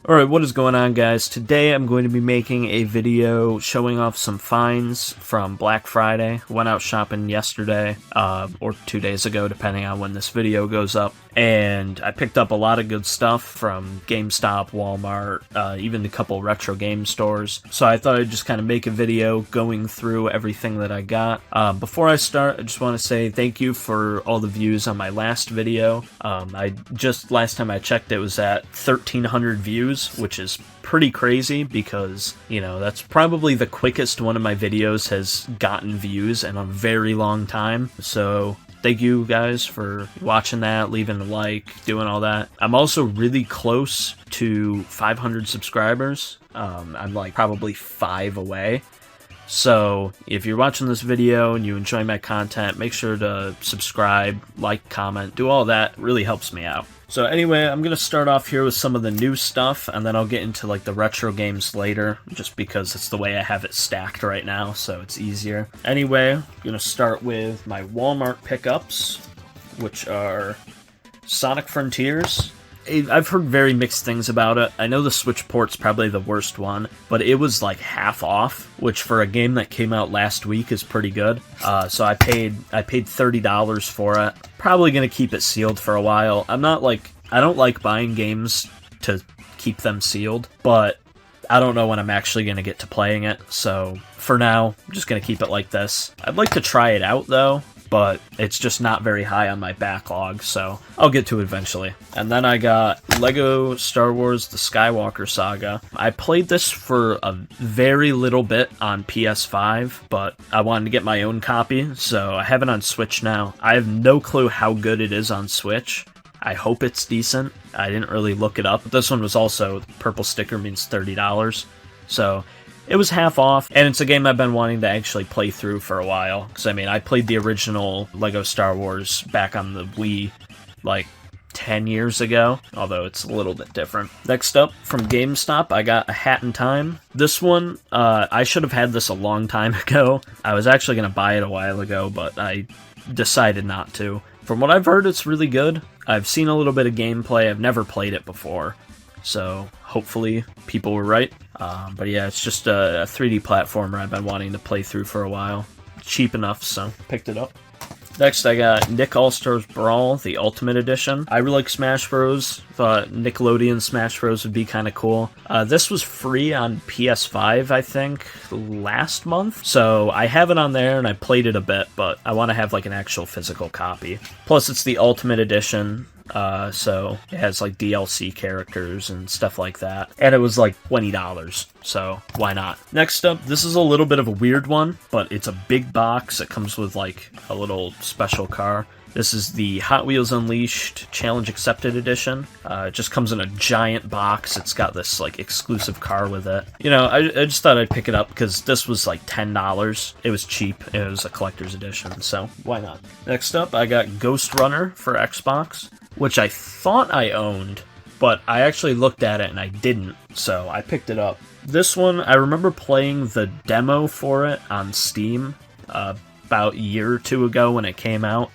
Alright, what is going on, guys? Today I'm going to be making a video showing off some finds from Black Friday. Went out shopping yesterday, or 2 days ago, depending on when this video goes up. And I picked up a lot of good stuff from GameStop, Walmart, even a couple retro game stores. So I thought I'd just kind of make a video going through everything that I got. Before I start, I just want to say thank you for all the views on my last video. Last time I checked, it was at 1,300 views, which is pretty crazy because, you know, that's probably the quickest one of my videos has gotten views in a very long time. So thank you guys for watching that, leaving a like, doing all that. I'm also really close to 500 subscribers. I'm like probably 5 away. So if you're watching this video and you enjoy my content, make sure to subscribe, like, comment, do all that. It really helps me out. So anyway, I'm going to start off here with some of the new stuff, and then I'll get into like the retro games later, just because it's the way I have it stacked right now, so it's easier. Anyway, I'm going to start with my Walmart pickups, which are Sonic Frontiers. I've heard very mixed things about it. I know the Switch port's probably the worst one, but it was like half off, which for a game that came out last week is pretty good. So I paid $30 for it. Probably gonna keep it sealed for a while. I don't like buying games to keep them sealed, but I don't know when I'm actually gonna get to playing it. So for now, I'm just gonna keep it like this. I'd like to try it out though, but it's just not very high on my backlog, so I'll get to it eventually. And then I got LEGO Star Wars The Skywalker Saga. I played this for a very little bit on PS5, but I wanted to get my own copy, so I have it on Switch now. I have no clue how good it is on Switch. I hope it's decent. I didn't really look it up. This one was also, purple sticker means $30, so it was half off, and it's a game I've been wanting to actually play through for a while. Because, I mean, I played the original LEGO Star Wars back on the Wii, like, 10 years ago, although it's a little bit different. Next up, from GameStop, I got A Hat in Time. This one, I should have had this a long time ago. I was actually going to buy it a while ago, but I decided not to. From what I've heard, it's really good. I've seen a little bit of gameplay. I've never played it before, so hopefully people were right. But yeah, it's just a 3D platformer I've been wanting to play through for a while. Cheap enough, so picked it up. Next, I got Nick All-Stars Brawl, the Ultimate Edition. I really like Smash Bros. Thought Nickelodeon Smash Bros. Would be kind of cool. This was free on PS5, I think, last month. So I have it on there, and I played it a bit, but I want to have like an actual physical copy. Plus, it's the Ultimate Edition. So it has like DLC characters and stuff like that. And it was like $20, so why not? Next up, this is a little bit of a weird one, but it's a big box. It comes with like a little special car. This is the Hot Wheels Unleashed Challenge Accepted Edition. It just comes in a giant box. It's got this like exclusive car with it. You know, I just thought I'd pick it up because this was like $10. It was cheap. It was a collector's edition, so why not? Next up, I got Ghost Runner for Xbox, which I thought I owned, but I actually looked at it and I didn't, so I picked it up. This one, I remember playing the demo for it on Steam about a year or two ago when it came out.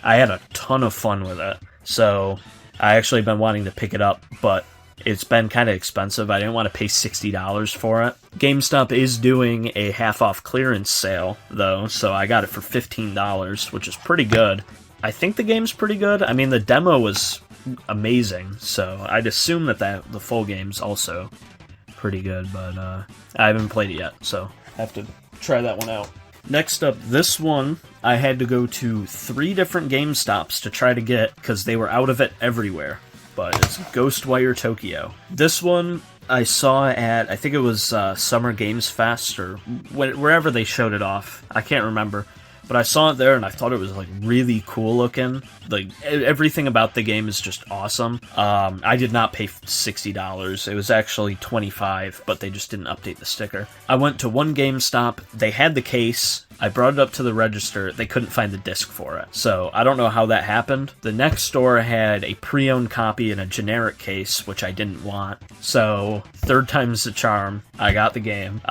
I had a ton of fun with it, so I actually been wanting to pick it up, but it's been kind of expensive. I didn't want to pay $60 for it. GameStop is doing a half-off clearance sale, though, so I got it for $15, which is pretty good. I think the game's pretty good. I mean, the demo was amazing, so I'd assume that the full game's also pretty good, but I haven't played it yet, so I have to try that one out. Next up, this one, I had to go to 3 different GameStops to try to get, because they were out of it everywhere, but it's Ghostwire Tokyo. This one I saw at, I think it was Summer Games Fest, or wherever they showed it off. I can't remember. But I saw it there and I thought it was like really cool looking. Like everything about the game is just awesome. I did not pay $60. It was actually $25, but they just didn't update the sticker. I went to one GameStop. They had the case. I brought it up to the register. They couldn't find the disc for it. So I don't know how that happened. The next store had a pre-owned copy in a generic case, which I didn't want. So third time's the charm. I got the game.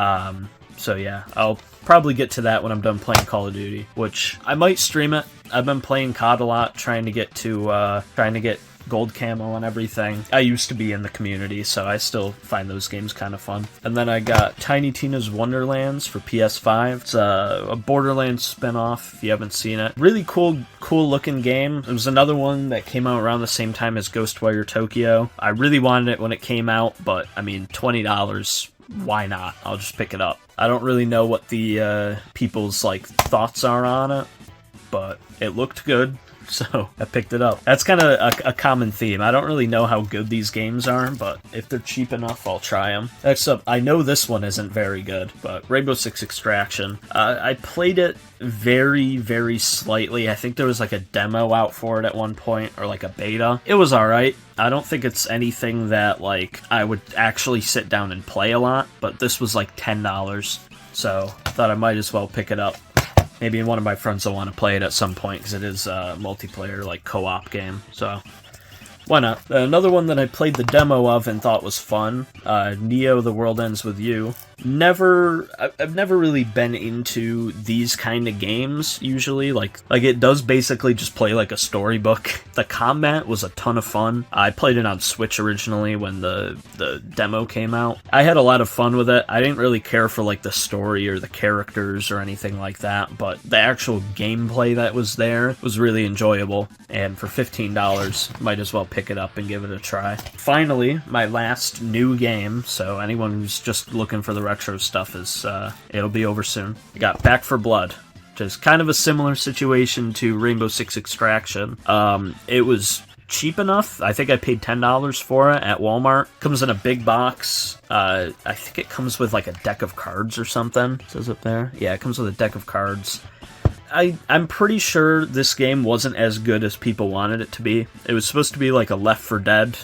So yeah, I'll probably get to that when I'm done playing Call of Duty, which I might stream it. I've been playing COD a lot, trying to get gold camo and everything. I used to be in the community, so I still find those games kind of fun. And then I got Tiny Tina's Wonderlands for PS5. It's a Borderlands spin-off, if you haven't seen it. Really cool looking game. It was another one that came out around the same time as Ghostwire Tokyo. I really wanted it when it came out, but I mean, $20, why not? I'll just pick it up. I don't really know what the people's like thoughts are on it, but it looked good, so I picked it up. That's kind of a common theme. I don't really know how good these games are, but if they're cheap enough, I'll try them. Next up, I know this one isn't very good, but Rainbow Six Extraction. I played it very, very slightly. I think there was like a demo out for it at one point, or like a beta. It was alright. I don't think it's anything that like I would actually sit down and play a lot, but this was like $10, so I thought I might as well pick it up. Maybe one of my friends will want to play it at some point, because it is a multiplayer, like, co-op game, so why not? Another one that I played the demo of and thought was fun, Neo: The World Ends With You. I've never really been into these kind of games, usually. Like it does basically just play like a storybook. The combat was a ton of fun. I played it on Switch originally when the demo came out. I had a lot of fun with it. I didn't really care for like the story or the characters or anything like that, but the actual gameplay that was there was really enjoyable. And for $15, might as well pick it up and give it a try. Finally, my last new game, so anyone who's just looking for the retro stuff is it'll be over soon. I got Back 4 Blood, which is kind of a similar situation to Rainbow Six Extraction. It was cheap enough. I think I paid $10 for it at Walmart. Comes in a big box. I think it comes with like a deck of cards or something. It says up there. Yeah, it comes with a deck of cards. I'm pretty sure this game wasn't as good as people wanted it to be. It was supposed to be like a Left 4 Dead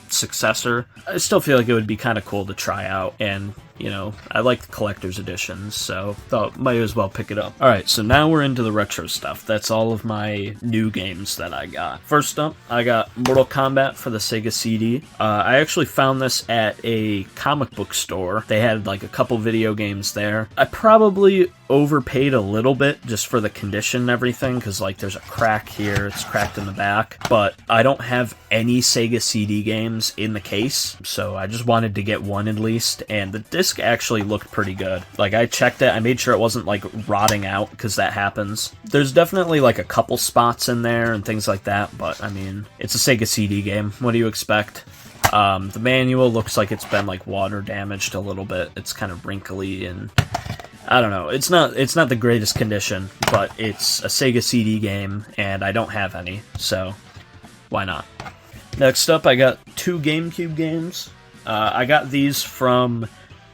successor. I still feel like it would be kind of cool to try out, and you know, I like the collector's editions, so thought might as well pick it up. Alright, so now we're into the retro stuff. That's all of my new games that I got. First up, I got Mortal Kombat for the Sega CD. I actually found this at a comic book store. They had like a couple video games there. I probably overpaid a little bit just for the condition and everything, because like there's a crack here, it's cracked in the back, but I don't have any Sega CD games in the case, so I just wanted to get one at least, and the disc actually looked pretty good. Like, I checked it, I made sure it wasn't like rotting out, because that happens. There's definitely like a couple spots in there and things like that, but I mean, it's a Sega CD game. What do you expect? The manual looks like it's been like water damaged a little bit. It's kind of wrinkly and I don't know. It's not the greatest condition, but it's a Sega CD game and I don't have any, so why not? Next up, I got two GameCube games. I got these from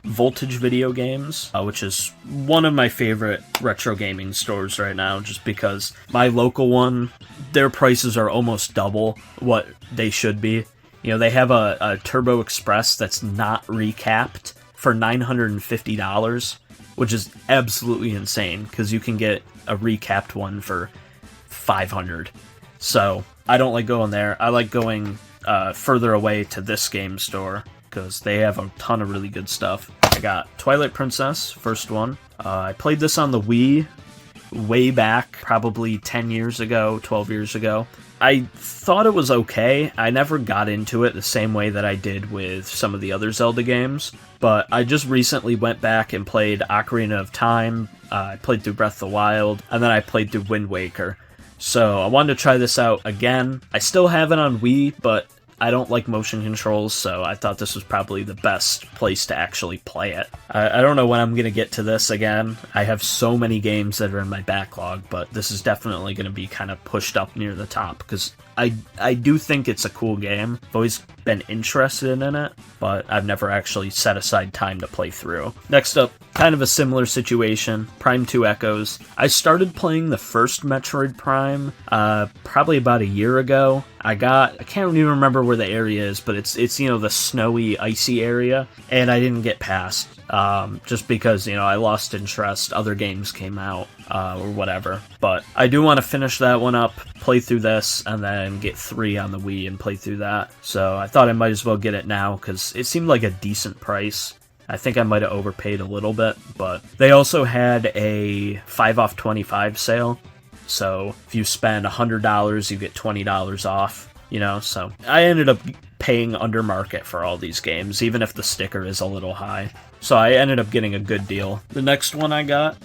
Voltage Video Games, which is one of my favorite retro gaming stores right now, just because my local one, their prices are almost double what they should be. You know, they have a Turbo Express that's not recapped for $950, which is absolutely insane, because you can get a recapped one for $500. So I don't like going there. I like going further away to this game store, because they have a ton of really good stuff. I got Twilight Princess, first one. I played this on the Wii way back, probably 10 years ago, 12 years ago. I thought it was okay. I never got into it the same way that I did with some of the other Zelda games, but I just recently went back and played Ocarina of Time, I played through Breath of the Wild, and then I played through Wind Waker. So I wanted to try this out again. I still have it on Wii, but I don't like motion controls, so I thought this was probably the best place to actually play it. I don't know when I'm going to get to this again. I have so many games that are in my backlog, but this is definitely going to be kind of pushed up near the top, because I do think it's a cool game. I've always been interested in it, but I've never actually set aside time to play through. Next up, kind of a similar situation, Prime 2 Echoes. I started playing the first Metroid Prime probably about a year ago. I can't even remember where the area is, but it's you know, the snowy, icy area, and I didn't get past, just because, you know, I lost interest, other games came out, or whatever. But I do want to finish that one up, play through this, and then get 3 on the Wii and play through that. So I thought I might as well get it now, because it seemed like a decent price. I think I might have overpaid a little bit, but they also had a 5 off 25 sale. So if you spend $100, you get $20 off, you know, so I ended up paying under market for all these games, even if the sticker is a little high. So I ended up getting a good deal. The next one I got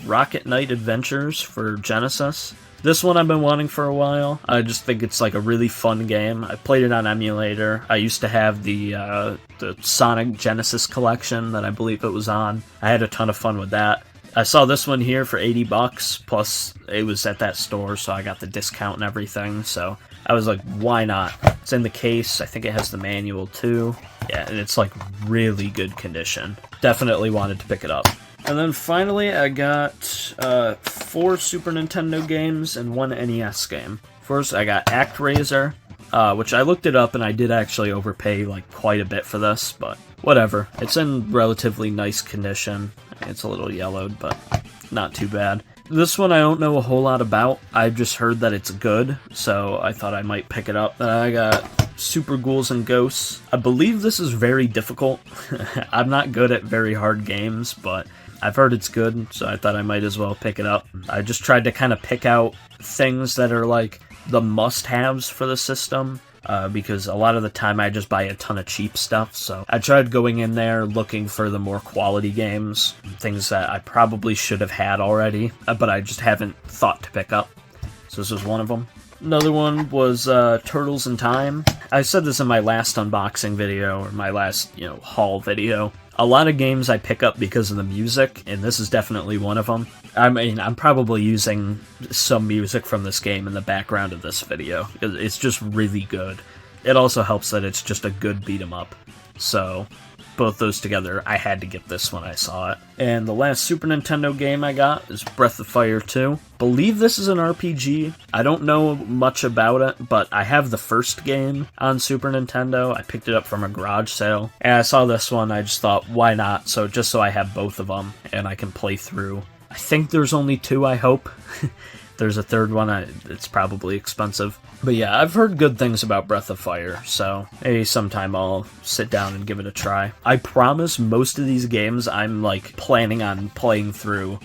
Rocket Knight Adventures for Genesis. This one I've been wanting for a while. I just think it's like a really fun game. I played it on emulator. I used to have the Sonic Genesis collection that I believe it was on. I had a ton of fun with that. I saw this one here for $80, plus it was at that store, so I got the discount and everything, so I was like, why not? It's in the case. I think it has the manual too. Yeah, and it's like really good condition. Definitely wanted to pick it up. And then finally, I got 4 Super Nintendo games and 1 NES game. First, I got ActRaiser, which I looked it up and I did actually overpay like quite a bit for this, but whatever. It's in relatively nice condition. It's a little yellowed, but not too bad. This one I don't know a whole lot about. I've just heard that it's good, so I thought I might pick it up. Then I got Super Ghouls and Ghosts. I believe this is very difficult. I'm not good at very hard games, but I've heard it's good, so I thought I might as well pick it up. I just tried to kind of pick out things that are like the must-haves for the system. Because a lot of the time I just buy a ton of cheap stuff, so I tried going in there looking for the more quality games, things that I probably should have had already, but I just haven't thought to pick up. So this was one of them. Another one was Turtles in Time. I said this in my last unboxing video, or my last, haul video. A lot of games I pick up because of the music, and this is definitely one of them. I mean, I'm probably using some music from this game in the background of this video. It's just really good. It also helps that it's just a good beat-em-up. So, both those together, I had to get this when I saw it. And the last Super Nintendo game I got is Breath of Fire 2. Believe this is an RPG. I don't know much about it, but I have the first game on Super Nintendo. I picked it up from a garage sale, and I saw this one, I just thought, why not? So just so I have both of them, and I can play through. I think there's only 2, I hope. There's a third one, it's probably expensive. But yeah, I've heard good things about Breath of Fire, so maybe sometime I'll sit down and give it a try. I promise most of these games I'm like planning on playing through.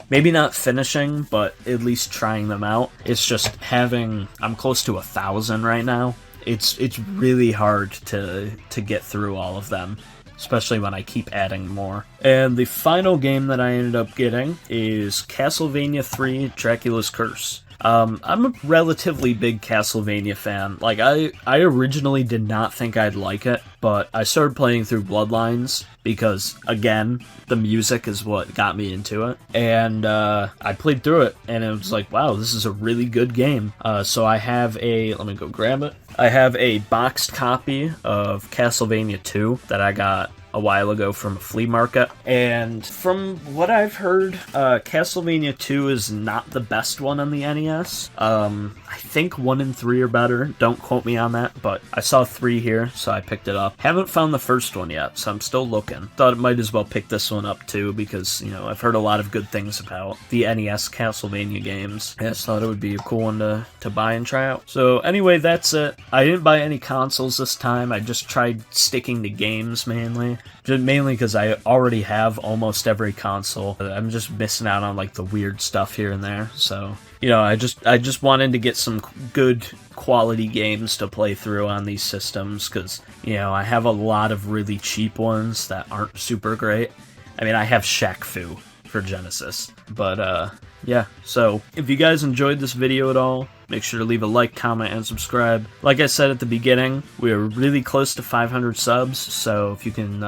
Maybe not finishing, but at least trying them out. It's just I'm close to 1,000 right now. It's really hard to get through all of them, especially when I keep adding more. And the final game that I ended up getting is Castlevania 3 Dracula's Curse. I'm a relatively big Castlevania fan. Like, I originally did not think I'd like it, but I started playing through Bloodlines because, again, the music is what got me into it. And I played through it, and it was like, wow, this is a really good game. So I have let me go grab it. I have a boxed copy of Castlevania 2 that I got a while ago from a flea market, and from what I've heard, Castlevania 2 is not the best one on the NES. I think 1 and 3 are better, don't quote me on that, but I saw 3 here, so I picked it up. Haven't found the first one yet, so I'm still looking. Thought it might as well pick this one up too, because, I've heard a lot of good things about the NES Castlevania games. I just thought it would be a cool one to buy and try out. So anyway, that's it. I didn't buy any consoles this time, I just tried sticking to games mainly. Just mainly because I already have almost every console. I'm just missing out on like the weird stuff here and there. So, I just wanted to get some good quality games to play through on these systems because, I have a lot of really cheap ones that aren't super great. I mean, I have Shaq Fu for Genesis. But, yeah, so if you guys enjoyed this video at all, make sure to leave a like, comment, and subscribe. Like I said at the beginning, we're really close to 500 subs, so if you can,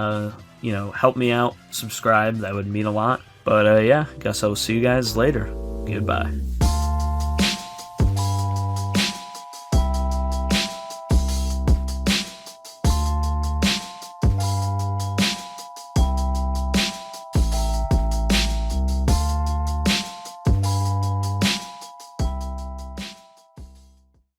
help me out, subscribe, that would mean a lot. But, yeah, guess I will see you guys later. Goodbye.